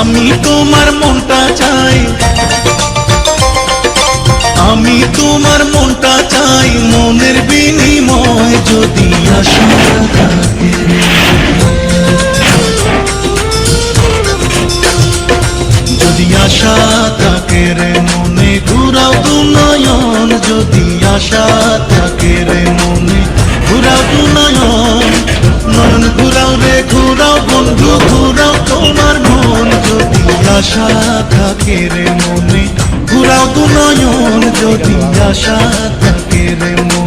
আমি তোমার মনটা চাই, আমি তোমার মনটা চাই, মনের বিনিময় যদি আশা থাকে, যদি আশা থাকে রে মনে ঘুরাও দু নয়ন, যদি আশা থাকে রে মনে ঘুরাও দু নয়ন, নয়ন ঘুরাও রে ঘুরাও বন্ধু ঘুরাও তোমার মন, যদি আশা থাকে রে মনে ঘুরাও দু নয়ন, যদি আশা থাকে রে মনে।